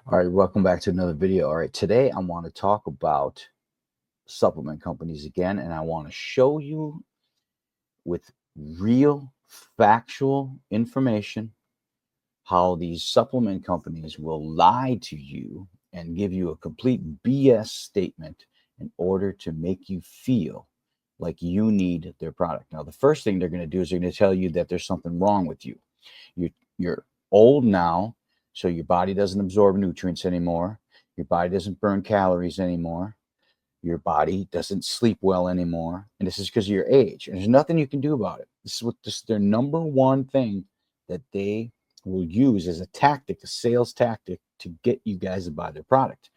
All right, welcome back to another video. All right, today I want to talk about supplement companies again, and I want to show you with real factual information how these supplement companies will lie to you and give you a complete BS statement in order to make you feel like you need their product. Now, the first thing they're going to do is they're going to tell you that there's something wrong with you. You're old now, so your body doesn't absorb nutrients anymore. Your body doesn't burn calories anymore. Your body doesn't sleep well anymore. And this is because of your age. And there's nothing you can do about it. This is their number one thing that they will use as a tactic, a sales tactic to get you guys to buy their product.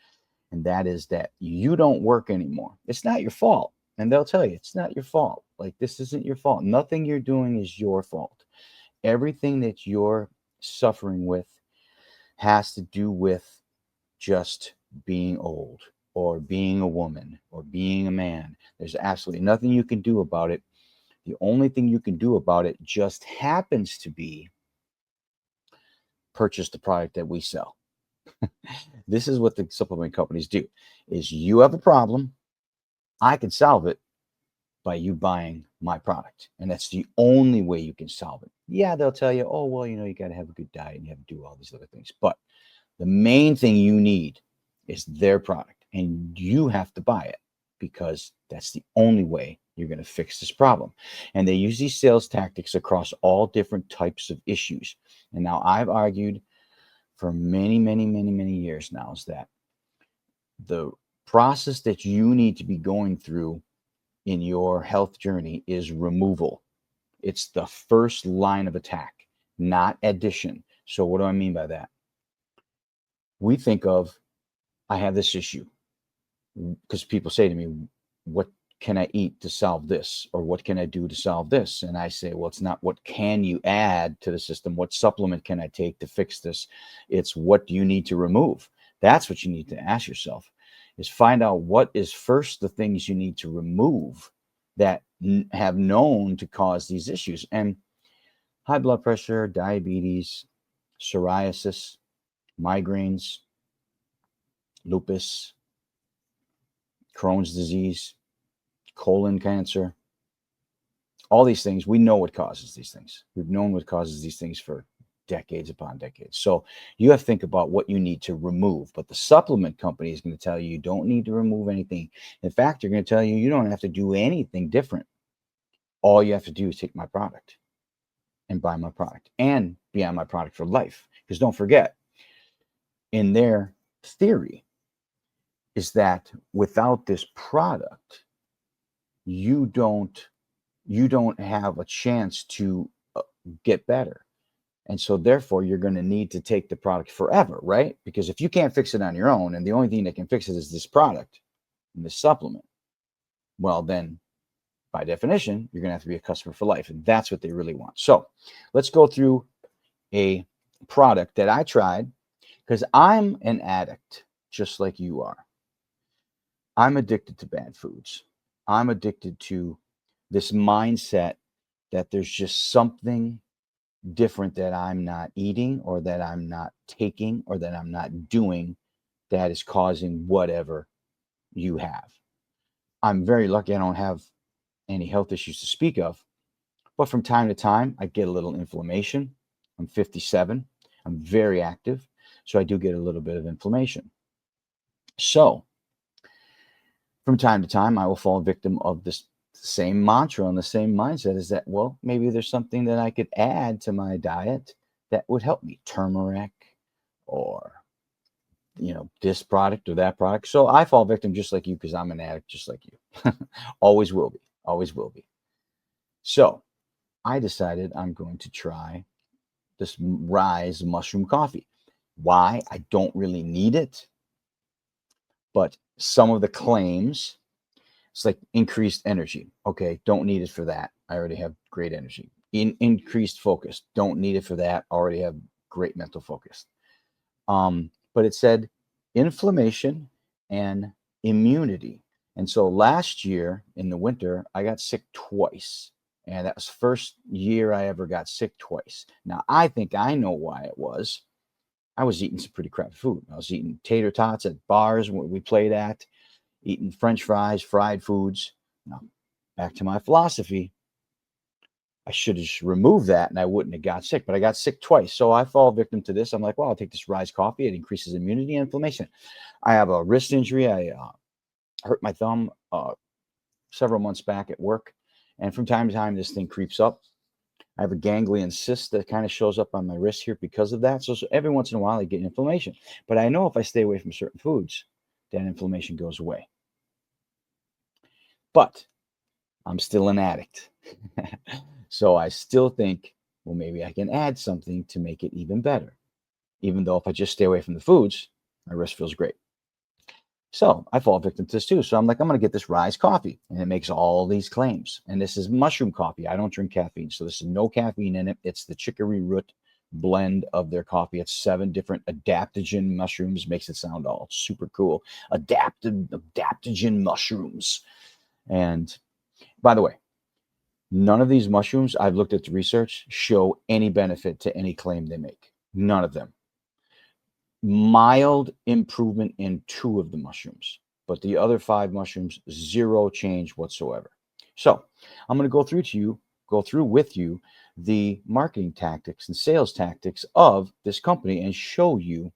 And that is that you don't work anymore. It's not your fault. And they'll tell you it's not your fault. Like, this isn't your fault. Nothing you're doing is your fault. Everything that you're suffering with has to do with just being old or being a woman or being a man. There's absolutely nothing you can do about it. The only thing you can do about it just happens to be purchase the product that we sell. This is what the supplement companies do is you have a problem, I can solve it by you buying my product. And that's the only way you can solve it. Yeah, they'll tell you, oh, well, you got to have a good diet and you have to do all these other things. But the main thing you need is their product, and you have to buy it because that's the only way you're going to fix this problem. And they use these sales tactics across all different types of issues. And now I've argued for many, many, many, many years now is that the process that you need to be going through in your health journey is removal. It's the first line of attack, not addition. So, what do I mean by that? We think of, I have this issue because people say to me, what can I eat to solve this? Or what can I do to solve this? And I say, well, it's not what can you add to the system? What supplement can I take to fix this? It's what do you need to remove? That's what you need to ask yourself is find out what is first the things you need to remove that have known to cause these issues. And high blood pressure, diabetes, psoriasis, migraines, lupus, Crohn's disease, colon cancer, all these things, we know what causes these things. We've known what causes these things for decades upon decades. So you have to think about what you need to remove. But the supplement company is going to tell you you don't need to remove anything. In fact, they're going to tell you you don't have to do anything different. All you have to do is take my product and buy my product and be on my product for life. Because don't forget, in their theory, is that without this product, you don't have a chance to get better. And so therefore you're going to need to take the product forever, right? Because if you can't fix it on your own and the only thing that can fix it is this product and this supplement, well, then by definition, you're going to have to be a customer for life. And that's what they really want. So let's go through a product that I tried because I'm an addict, just like you are. I'm addicted to bad foods. I'm addicted to this mindset that there's just something different that I'm not eating or that I'm not taking or that I'm not doing that is causing whatever you have. I'm very lucky I don't have any health issues to speak of, but from time to time, I get a little inflammation. I'm 57. I'm very active, so I do get a little bit of inflammation. So from time to time, I will fall victim of this same mantra and the same mindset is that, well, maybe there's something that I could add to my diet that would help me, turmeric or, this product or that product. So I fall victim just like you because I'm an addict just like you. Always will be, always will be. So I decided I'm going to try this Ryze mushroom coffee. Why? I don't really need it, but some of the claims, it's like increased energy. Okay, don't need it for that. I already have great energy. Increased focus. Don't need it for that. Already have great mental focus. But it said inflammation and immunity. And so last year in the winter, I got sick twice. And that was the first year I ever got sick twice. Now, I think I know why it was. I was eating some pretty crappy food. I was eating tater tots at bars where we played at, eating French fries, fried foods. Now, back to my philosophy, I should have just removed that and I wouldn't have got sick, but I got sick twice. So I fall victim to this. I'm like, well, I'll take this Ryze coffee. It increases immunity and inflammation. I have a wrist injury. I hurt my thumb several months back at work. And from time to time, this thing creeps up. I have a ganglion cyst that kind of shows up on my wrist here because of that. So every once in a while, I get inflammation. But I know if I stay away from certain foods, that inflammation goes away. But I'm still an addict. So I still think, well, maybe I can add something to make it even better. Even though if I just stay away from the foods, my wrist feels great. So I fall victim to this too. So I'm like, I'm going to get this Ryze coffee. And it makes all these claims. And this is mushroom coffee. I don't drink caffeine. So this is no caffeine in it. It's the chicory root blend of their coffee. It's 7 different adaptogen mushrooms. Makes it sound all super cool. Adaptogen mushrooms. And by the way, none of these mushrooms, I've looked at the research, show any benefit to any claim they make. None of them. Mild improvement in 2 of the mushrooms, but the other 5 mushrooms, 0 change whatsoever. So I'm going to go through with you the marketing tactics and sales tactics of this company and show you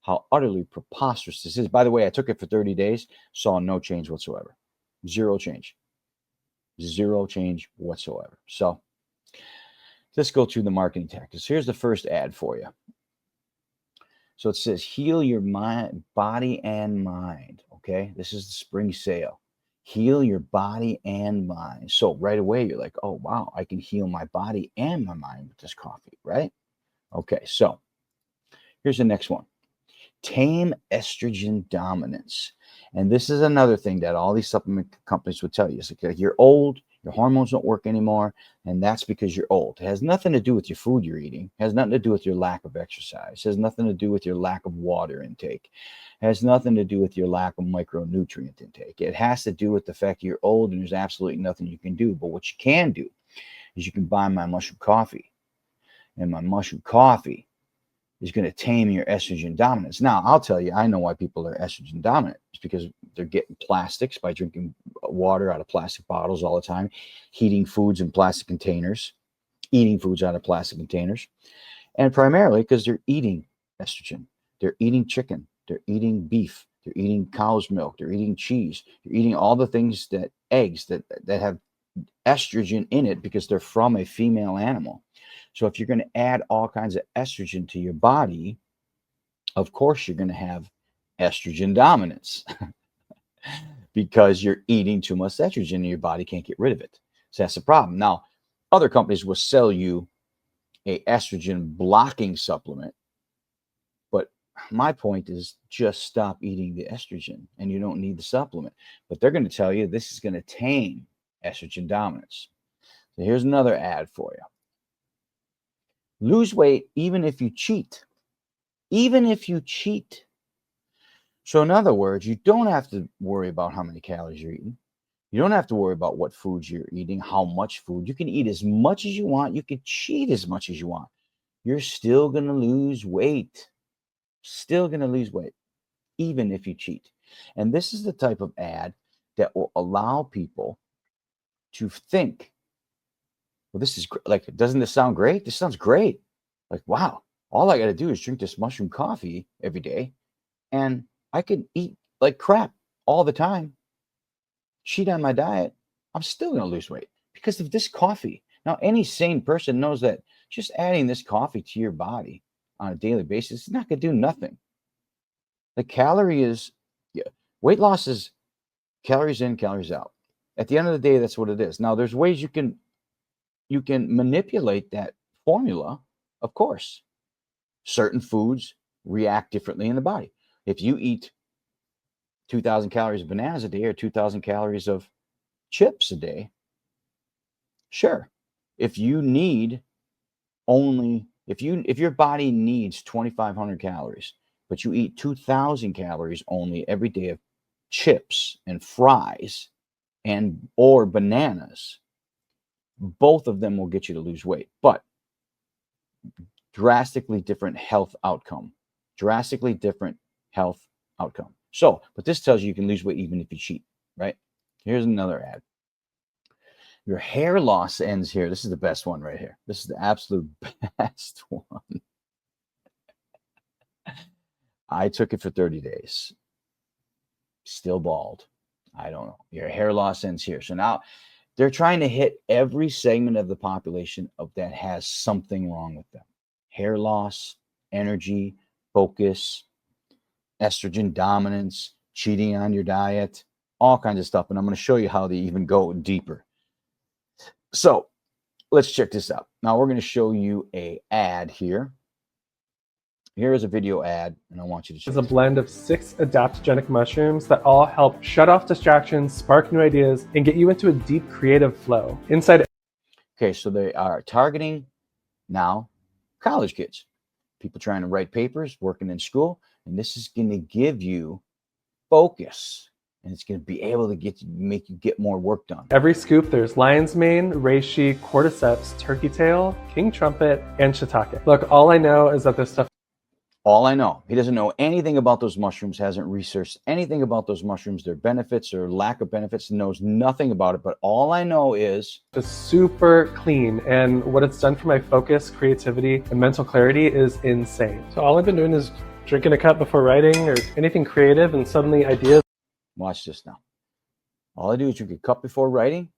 how utterly preposterous this is. By the way, I took it for 30 days, saw no change whatsoever. 0 change. 0 change whatsoever. So let's go through the marketing tactics. Here's the first ad for you. So it says, heal your mind, body and mind. Okay, this is the spring sale. Heal your body and mind. So right away, you're like, oh, wow, I can heal my body and my mind with this coffee, right? Okay, so here's the next one. Tame estrogen dominance. And this is another thing that all these supplement companies would tell you. It's like, you're old, your hormones don't work anymore, and that's because you're old. It has nothing to do with your food you're eating. It has nothing to do with your lack of exercise. It has nothing to do with your lack of water intake. It has nothing to do with your lack of micronutrient intake. It has to do with the fact you're old and there's absolutely nothing you can do. But what you can do is you can buy my mushroom coffee. And my mushroom coffee is going to tame your estrogen dominance. Now, I'll tell you, I know why people are estrogen dominant. It's because they're getting plastics by drinking water out of plastic bottles all the time, heating foods in plastic containers, eating foods out of plastic containers, and primarily because they're eating estrogen. They're eating chicken. They're eating beef. They're eating cow's milk. They're eating cheese. They're eating all the things that eggs that have estrogen in it because they're from a female animal. So if you're going to add all kinds of estrogen to your body, of course you're going to have estrogen dominance because you're eating too much estrogen and your body can't get rid of it. So that's the problem. Now, other companies will sell you a estrogen blocking supplement, but my point is just stop eating the estrogen and you don't need the supplement. But they're going to tell you this is going to tame estrogen dominance. So here's another ad for you. Lose weight even if you cheat. Even if you cheat. So in other words, you don't have to worry about how many calories you're eating. You don't have to worry about what foods you're eating, how much food. You can eat as much as you want. You can cheat as much as you want. You're still going to lose weight. Still going to lose weight, even if you cheat. And this is the type of ad that will allow people to think, well, this is like, doesn't this sound great? This sounds great. Like, wow, all I got to do is drink this mushroom coffee every day and I can eat like crap all the time, cheat on my diet. I'm still going to lose weight because of this coffee. Now, any sane person knows that just adding this coffee to your body on a daily basis is not going to do nothing. The calorie is, weight loss is calories in, calories out. At the end of the day, that's what it is. Now, there's ways you can manipulate that formula, of course. Certain foods react differently in the body. If you eat 2,000 calories of bananas a day or 2,000 calories of chips a day, sure. If you need only, if your body needs 2,500 calories, but you eat 2,000 calories only every day of chips and fries or bananas, both of them will get you to lose weight, but drastically different health outcome. Drastically different health outcome. So, but this tells you can lose weight even if you cheat, right? Here's another ad. Your hair loss ends here. This is the best one right here. This is the absolute best one. I took it for 30 days. Still bald. I don't know. Your hair loss ends here. So now they're trying to hit every segment of the population that has something wrong with them. Hair loss, energy, focus, estrogen dominance, cheating on your diet, all kinds of stuff. And I'm going to show you how they even go deeper. So let's check this out. Now we're going to show you an ad here. Here is a video ad, and I want you to check it. It's a blend of 6 adaptogenic mushrooms that all help shut off distractions, spark new ideas, and get you into a deep creative flow. Inside. Okay, so they are targeting now college kids, people trying to write papers, working in school, and this is going to give you focus, and it's going to be able to make you get more work done. Every scoop, there's lion's mane, reishi, cordyceps, turkey tail, king trumpet, and shiitake. Look, all I know is that this stuff. All I know. He doesn't know anything about those mushrooms, hasn't researched anything about those mushrooms, their benefits or lack of benefits, knows nothing about it. But all I know is it's super clean, and what it's done for my focus, creativity, and mental clarity is insane. So all I've been doing is drinking a cup before writing or anything creative, and suddenly ideas. Watch this now. All I do is drink a cup before writing,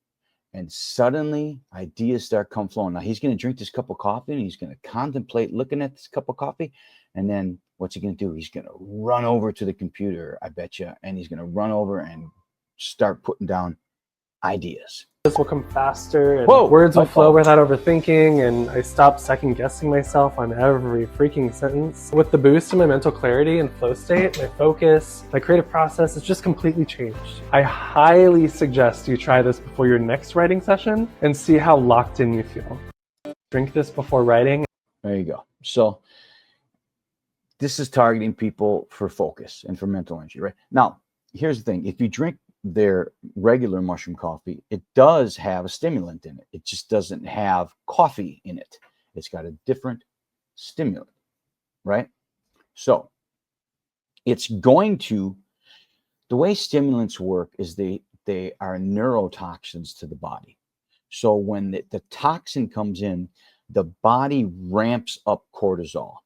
and suddenly ideas start come flowing. Now he's going to drink this cup of coffee, and he's going to contemplate looking at this cup of coffee. And then what's he going to do? He's going to run over to the computer, I bet you, and he's going to run over and start putting down ideas. This will come faster, and words will flow without overthinking, and I stop second guessing myself on every freaking sentence. With the boost in my mental clarity and flow state, my focus, my creative process has just completely changed. I highly suggest you try this before your next writing session and see how locked in you feel. Drink this before writing. There you go. So this is targeting people for focus and for mental energy, right? Now, here's the thing. If you drink their regular mushroom coffee, it does have a stimulant in it. It just doesn't have coffee in it. It's got a different stimulant, right? So it's going to, the way stimulants work is they are neurotoxins to the body. So when the toxin comes in, the body ramps up cortisol,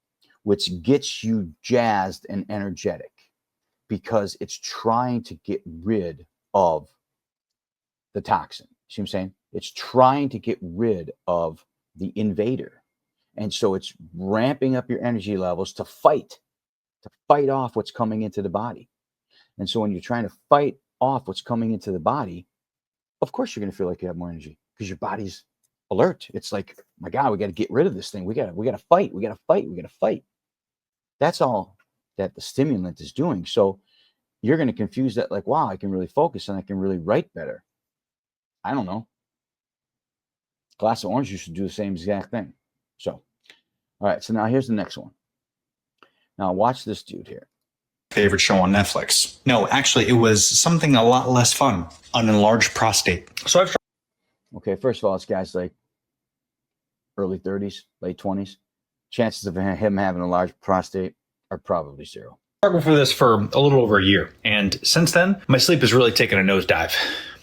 which gets you jazzed and energetic because it's trying to get rid of the toxin. See what I'm saying? It's trying to get rid of the invader. And so it's ramping up your energy levels to fight off what's coming into the body. And so when you're trying to fight off what's coming into the body, of course you're going to feel like you have more energy because your body's alert. It's like, my God, we got to get rid of this thing. We got to fight. We got to fight. We got to fight. That's all that the stimulant is doing. So you're going to confuse that like, wow, I can really focus and I can really write better. I don't know. A glass of orange juice should do the same exact thing. So, all right. So now here's the next one. Now watch this dude here. Favorite show on Netflix. No, actually, it was something a lot less fun. An enlarged prostate. So I've. Okay, first of all, this guy's like early 30s, late 20s. Chances of him having a large prostate are probably zero. I've been working for this for a little over a year, and since then, my sleep has really taken a nosedive.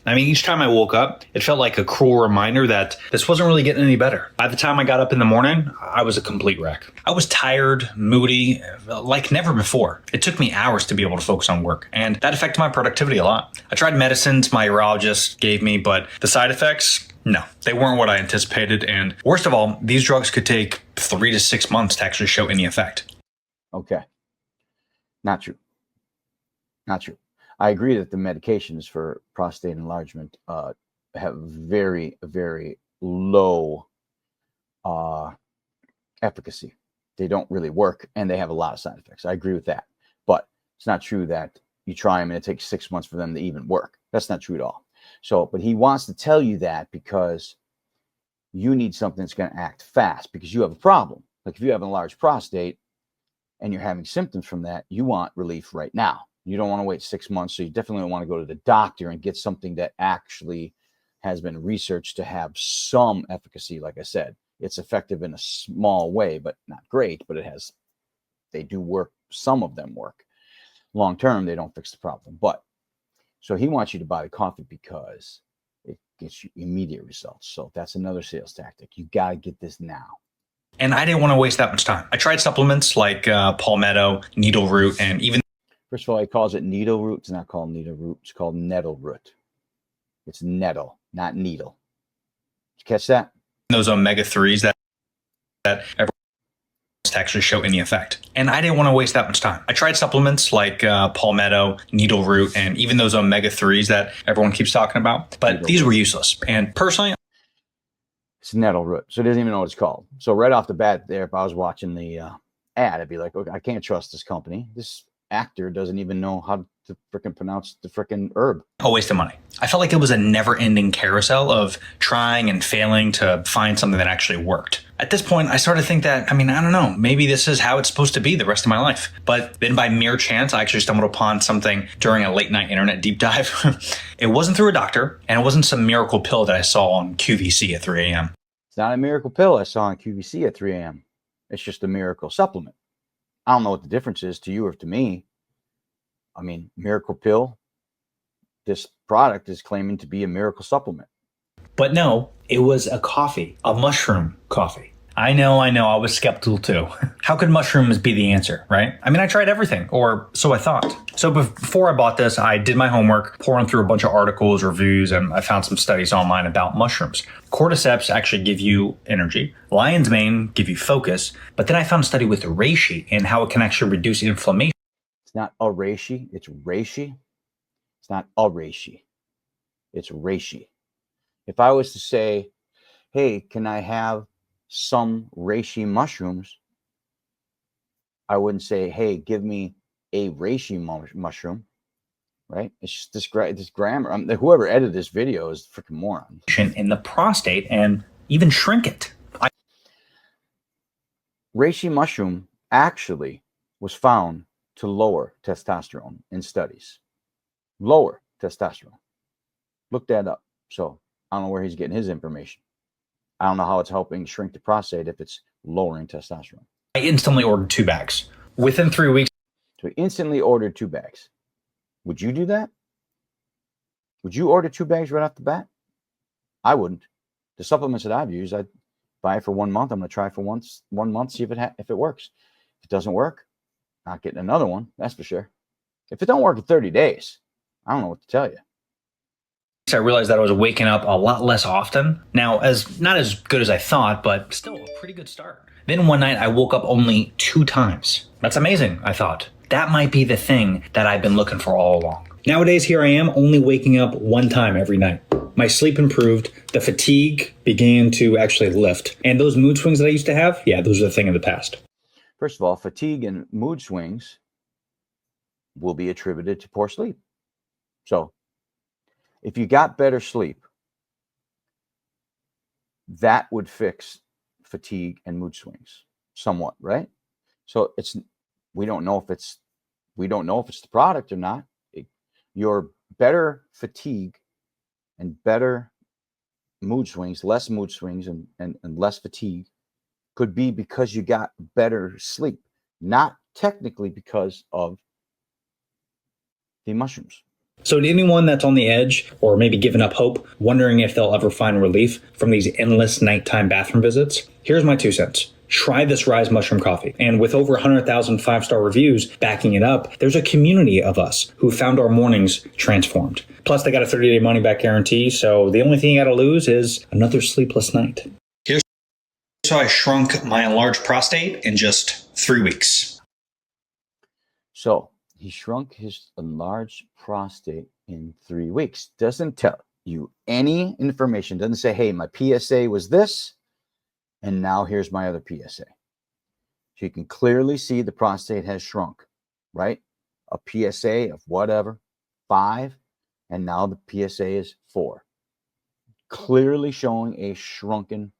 I mean, each time I woke up, it felt like a cruel reminder that this wasn't really getting any better. By the time I got up in the morning, I was a complete wreck. I was tired, moody, like never before. It took me hours to be able to focus on work, and that affected my productivity a lot. I tried medicines my urologist gave me, but the side effects, no, they weren't what I anticipated. And worst of all, these drugs could take 3 to 6 months to actually show any effect. Okay. Not true. Not true. I agree that the medications for prostate enlargement have very, very low efficacy. They don't really work, and they have a lot of side effects. I agree with that. But it's not true that you try them and it takes 6 months for them to even work. That's not true at all. So, but he wants to tell you that because you need something that's going to act fast because you have a problem. Like if you have a large prostate and you're having symptoms from that, you want relief right now. You don't want to wait 6 months. So you definitely want to go to the doctor and get something that actually has been researched to have some efficacy. Like I said, it's effective in a small way, but not great, but it has They do work. Some of them work. Long term, they don't fix the problem. But so he wants you to buy the coffee because it gets you immediate results. So that's another sales tactic. You got to get this now. And I didn't want to waste that much time. I tried supplements like palmetto, needle root, and even... First of all, he calls it needle root. It's not called needle root. It's called nettle root. It's nettle, not needle. Did you catch that? Those omega-3s that everyone to actually show any effect. And I didn't want to waste that much time. I tried supplements like palmetto, needle root, and even those omega-3s that everyone keeps talking about, but these were useless. And personally, it's nettle root. So he doesn't even know what it's called. So right off the bat there, if I was watching the ad, I'd be like, okay, I can't trust this company. This actor doesn't even know how to freaking pronounce the freaking herb. A waste of money. I felt like it was a never-ending carousel of trying and failing to find something that actually worked. At this point, I started to think that, I don't know, maybe this is how it's supposed to be the rest of my life. But then by mere chance, I actually stumbled upon something during a late night internet deep dive. It wasn't through a doctor, and it wasn't some miracle pill that I saw on QVC at 3 a.m. It's not a miracle pill I saw on QVC at 3 a.m. It's just a miracle supplement. I don't know what the difference is to you or to me. Miracle pill, this product is claiming to be a miracle supplement. But no, it was a coffee, a mushroom coffee. I know, I was skeptical too. How could mushrooms be the answer, right? I tried everything, or so I thought. So before I bought this, I did my homework, pouring through a bunch of articles, reviews, and I found some studies online about mushrooms. Cordyceps actually give you energy. Lion's mane give you focus. But then I found a study with reishi and how it can actually reduce inflammation. It's not a reishi, it's reishi. It's not a reishi, it's reishi. If I was to say, hey, can I have some reishi mushrooms? I wouldn't say, hey, give me a reishi mushroom, right? It's just this grammar. Whoever edited this video is a freaking moron. In the prostate and even shrink it. Reishi mushroom actually was found to lower testosterone in studies. Lower testosterone. Look that up. So I don't know where he's getting his information. I don't know how it's helping shrink the prostate if it's lowering testosterone. I instantly ordered 2 bags. Within 3 weeks. So he instantly ordered 2 bags. Would you do that? Would you order 2 bags right off the bat? I wouldn't. The supplements that I've used, I'd buy it for 1 month. I'm going to try for 1 month, see if it works. If it doesn't work, not getting another one, that's for sure. If it don't work in 30 days, I don't know what to tell you. I realized that I was waking up a lot less often. Now, not as good as I thought, but still a pretty good start. Then one night I woke up only 2 times. That's amazing, I thought. That might be the thing that I've been looking for all along. Nowadays, here I am only waking up 1 time every night. My sleep improved, the fatigue began to actually lift, and those mood swings that I used to have, yeah, those are the thing of the past. First of all, fatigue and mood swings will be attributed to poor sleep. So if you got better sleep, that would fix fatigue and mood swings somewhat, right? So we don't know if it's the product or not. Your better fatigue and better mood swings, less mood swings and less fatigue could be because you got better sleep, not technically because of the mushrooms. So to anyone that's on the edge or maybe giving up hope, wondering if they'll ever find relief from these endless nighttime bathroom visits, here's my 2 cents. Try this Ryze mushroom coffee. And with over 100,000 5-star reviews backing it up, there's a community of us who found our mornings transformed. Plus, they got a 30-day money-back guarantee, so the only thing you got to lose is another sleepless night. Here's how I shrunk my enlarged prostate in just 3 weeks. So he shrunk his enlarged prostate in 3 weeks. Doesn't tell you any information. Doesn't say, hey, my PSA was this, and now here's my other PSA. So you can clearly see the prostate has shrunk, right? A PSA of whatever, 5, and now the PSA is 4. Clearly showing a shrunken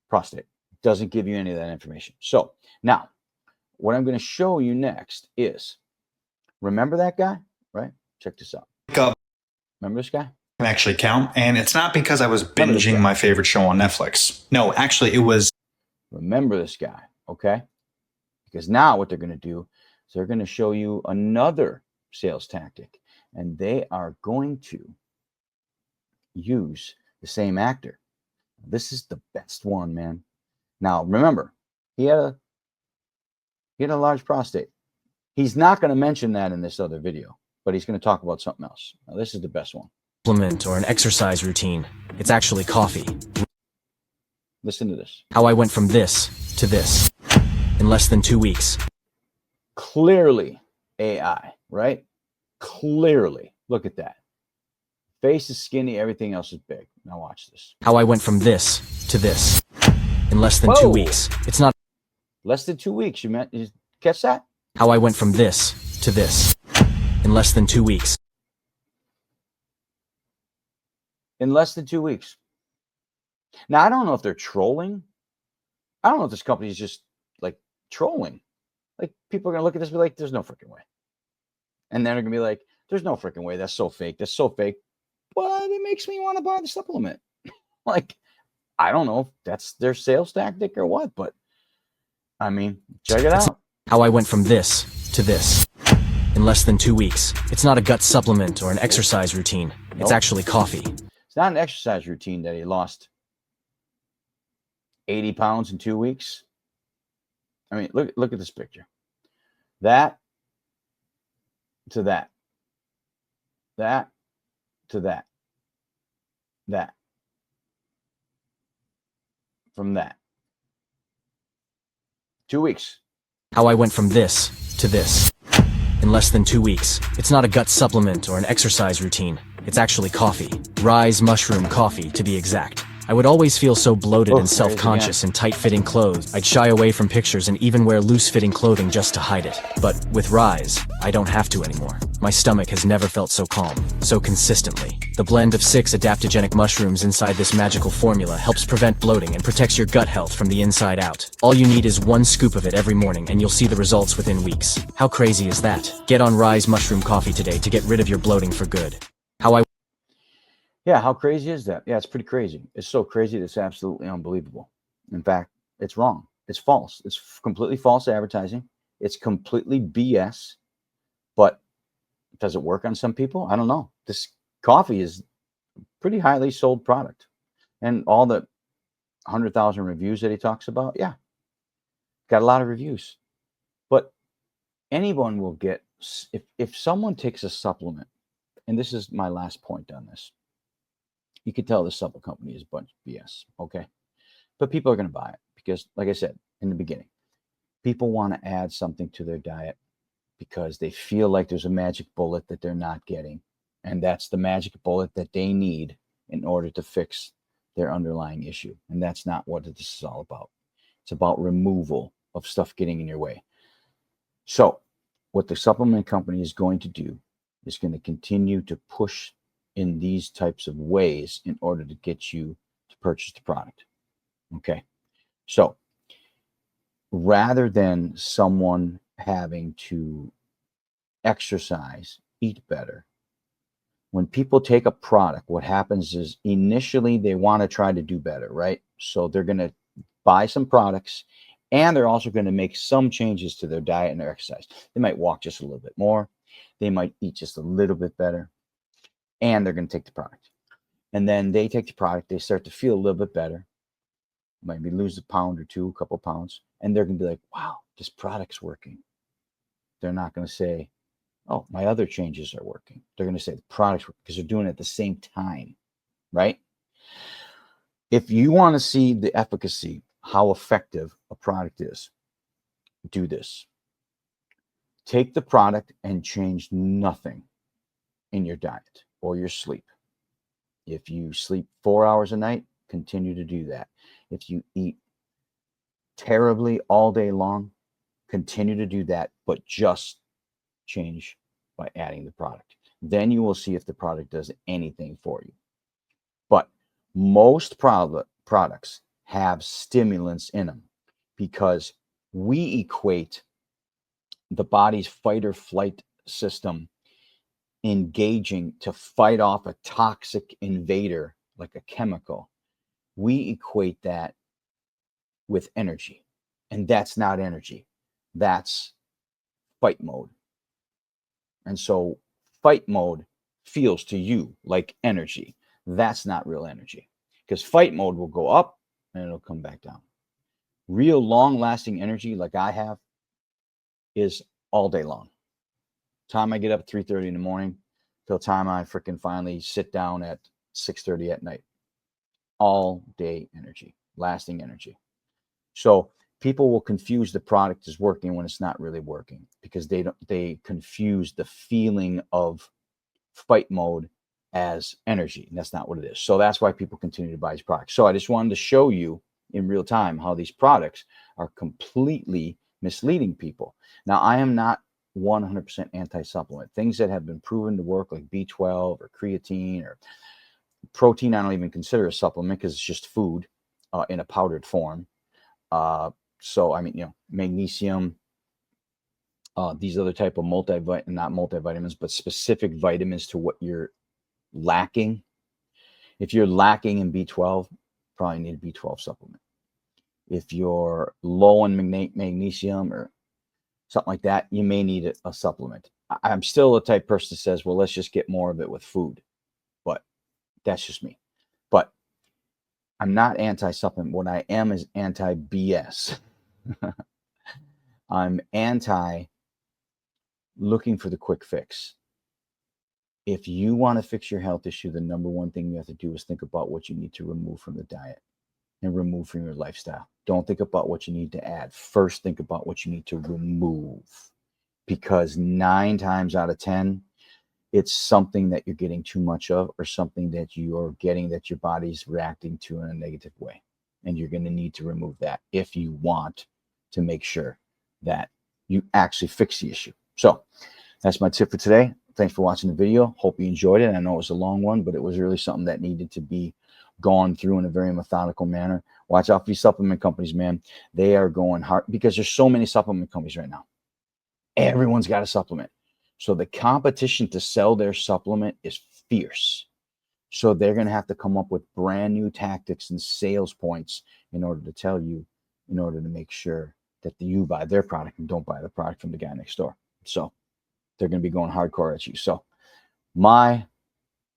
prostate. Doesn't give you any of that information. So now, what I'm going to show you next is, remember that guy, right? Check this out. Remember this guy? Can actually count, and it's not because I was binging my favorite show on Netflix. No, actually, it was. Remember this guy, okay? Because now what they're going to do is they're going to show you another sales tactic, and they are going to use the same actor. This is the best one, man. Now, remember, he had a large prostate. He's not going to mention that in this other video, but he's going to talk about something else. Now, this is the best one. Supplement or an exercise routine. It's actually coffee. Listen to this. How I went from this to this in less than 2 weeks. Clearly AI, right? Clearly. Look at that. Face is skinny, everything else is big. Now watch this. How I went from this to this in less than 2 weeks. It's not less than 2 weeks. You catch that? How I went from this to this in less than 2 weeks. In less than 2 weeks. Now, I don't know if they're trolling. I don't know if this company is just like trolling. Like, people are going to look at this and be like, there's no freaking way. And then they're going to be like, there's no freaking way. That's so fake. That's so fake. But it makes me want to buy the supplement. Like, I don't know if that's their sales tactic or what, but I mean, check it out. How I went from this to this in less than 2 weeks. It's not a gut supplement or an exercise routine. It's actually coffee. It's not an exercise routine that he lost 80 pounds in 2 weeks. I mean, look at this picture. That to that. That to that. That. From that. 2 weeks. How I went from this to this in less than 2 weeks. It's not a gut supplement or an exercise routine. It's actually coffee. Ryze mushroom coffee, to be exact. I would always feel so bloated and self-conscious in tight-fitting clothes. I'd shy away from pictures and even wear loose-fitting clothing just to hide it. But with Ryze, I don't have to anymore. My stomach has never felt so calm, so consistently. The blend of 6 adaptogenic mushrooms inside this magical formula helps prevent bloating and protects your gut health from the inside out. All you need is 1 scoop of it every morning and you'll see the results within weeks. How crazy is that? Get on Ryze mushroom coffee today to get rid of your bloating for good. Yeah, how crazy is that? Yeah, it's pretty crazy. It's so crazy that it's absolutely unbelievable. In fact, it's wrong. It's false. It's completely false advertising. It's completely BS. But does it work on some people? I don't know. This coffee is a pretty highly sold product. And all the 100,000 reviews that he talks about, yeah, got a lot of reviews. But anyone will get, if someone takes a supplement, and this is my last point on this, you can tell the supplement company is a bunch of BS, okay? But people are going to buy it because, like I said in the beginning, people want to add something to their diet because they feel like there's a magic bullet that they're not getting. And that's the magic bullet that they need in order to fix their underlying issue. And that's not what this is all about. It's about removal of stuff getting in your way. So what the supplement company is going to do is going to continue to push in these types of ways in order to get you to purchase the product. Okay. So rather than someone having to exercise, eat better, when people take a product, what happens is initially they want to try to do better, right? So they're going to buy some products and they're also going to make some changes to their diet and their exercise. They might walk just a little bit more. They might eat just a little bit better. And they're going to take the product. And then they take the product, they start to feel a little bit better, maybe lose a pound or two, a couple pounds, and they're going to be like, wow, this product's working. They're not going to say, oh, my other changes are working. They're going to say the product's working because they're doing it at the same time, right? If you want to see the efficacy, how effective a product is, do this. Take the product and change nothing in your diet or your sleep. If you sleep 4 hours a night, continue to do that. If you eat terribly all day long, continue to do that, but just change by adding the product. Then you will see if the product does anything for you. But most products have stimulants in them because we equate the body's fight or flight system engaging to fight off a toxic invader like a chemical. We equate that with energy, and that's not energy. That's fight mode. And so fight mode feels to you like energy. That's not real energy, because fight mode will go up and it'll come back down. Real long-lasting energy, like I have, is all day long. Time I get up at 3:30 in the morning till time I freaking finally sit down at 6:30 at night. All day energy, lasting energy. So people will confuse the product as working when it's not really working, because they confuse the feeling of fight mode as energy, and that's not what it is. So that's why people continue to buy these products. So I just wanted to show you in real time how these products are completely misleading people. Now, I am not 100% anti-supplement. Things that have been proven to work, like B12 or creatine or protein, I don't even consider a supplement, because it's just food in a powdered form. So I mean, magnesium, these other type of not multivitamins, but specific vitamins to what you're lacking. If you're lacking in B12, probably need a B12 supplement. If you're low in magnesium or something like that, you may need a supplement. I'm still the type of person that says, well, let's just get more of it with food. But that's just me. But I'm not anti-supplement. What I am is anti-BS. I'm anti looking for the quick fix. If you want to fix your health issue, the number one thing you have to do is think about what you need to remove from the diet and remove from your lifestyle. Don't think about what you need to add. First, think about what you need to remove, because 9 times out of 10, it's something that you're getting too much of, or something that you're getting that your body's reacting to in a negative way. And you're going to need to remove that if you want to make sure that you actually fix the issue. So that's my tip for today. Thanks for watching the video. Hope you enjoyed it. I know it was a long one, but it was really something that needed to be gone through in a very methodical manner. Watch out for these supplement companies, man. They are going hard, because there's so many supplement companies right now. Everyone's got a supplement. So the competition to sell their supplement is fierce. So they're going to have to come up with brand new tactics and sales points in order to tell you, in order to make sure that you buy their product and don't buy the product from the guy next door. So they're going to be going hardcore at you. So my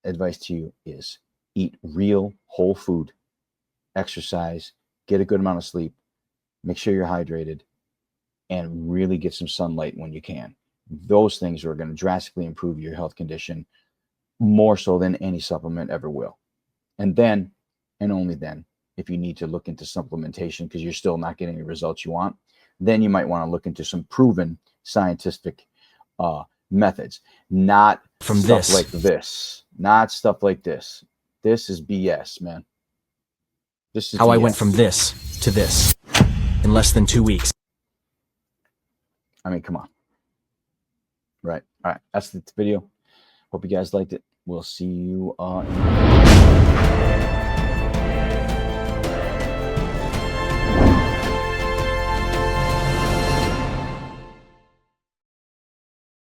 advice to you is eat real whole food, exercise, get a good amount of sleep, make sure you're hydrated, and really get some sunlight when you can. Those things are going to drastically improve your health condition, more so than any supplement ever will. And then, and only then, if you need to look into supplementation because you're still not getting the results you want, then you might want to look into some proven scientific methods, not From stuff this. like this, not stuff like this. This is BS, man. This is How I BS. went from this to this in less than 2 weeks. I mean, come on. Right. All right. That's the video. Hope you guys liked it. We'll see you in the next video.